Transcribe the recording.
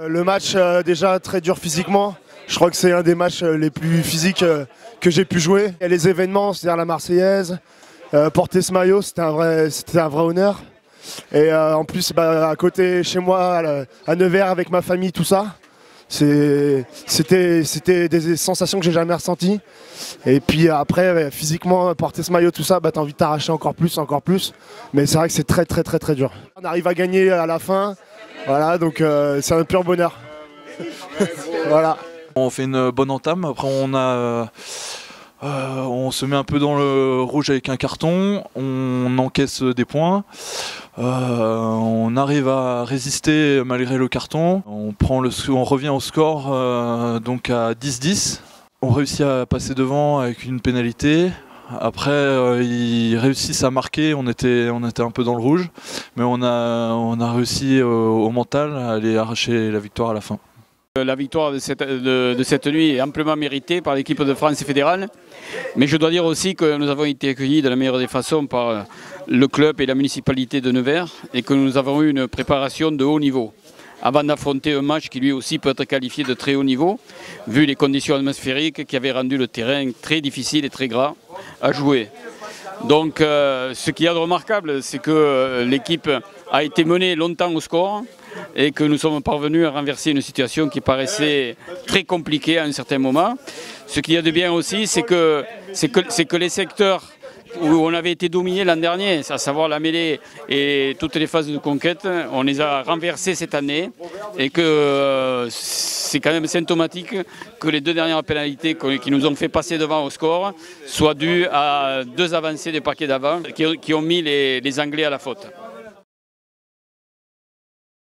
Le match déjà très dur physiquement. Je crois que c'est un des matchs les plus physiques que j'ai pu jouer. Et les événements, c'est-à-dire la Marseillaise, porter ce maillot, c'était un vrai honneur. Et en plus, à côté, chez moi, à Nevers, avec ma famille, tout ça, c'était des sensations que j'ai jamais ressenties. Et puis après, physiquement, porter ce maillot, tout ça, t'as envie de t'arracher encore plus. Mais c'est vrai que c'est très dur. On arrive à gagner à la fin, voilà, donc c'est un pur bonheur. Voilà. On fait une bonne entame, après on se met un peu dans le rouge avec un carton, on encaisse des points, on arrive à résister malgré le carton, on revient au score donc à 10-10, on réussit à passer devant avec une pénalité. Après, ils réussissent à marquer, on était un peu dans le rouge, mais on a réussi au mental à aller arracher la victoire à la fin. La victoire de cette nuit est amplement méritée par l'équipe de France fédérale, mais je dois dire aussi que nous avons été accueillis de la meilleure des façons par le club et la municipalité de Nevers et que nous avons eu une préparation de haut niveau avant d'affronter un match qui lui aussi peut être qualifié de très haut niveau, vu les conditions atmosphériques qui avaient rendu le terrain très difficile et très gras à jouer. Donc ce qu'il y a de remarquable, c'est que l'équipe a été menée longtemps au score et que nous sommes parvenus à renverser une situation qui paraissait très compliquée à un certain moment. Ce qu'il y a de bien aussi, c'est que les secteurs où on avait été dominé l'an dernier, à savoir la mêlée et toutes les phases de conquête, on les a renversés cette année et que c'est quand même symptomatique que les deux dernières pénalités qui nous ont fait passer devant au score soient dues à deux avancées des paquets d'avant qui ont mis les Anglais à la faute.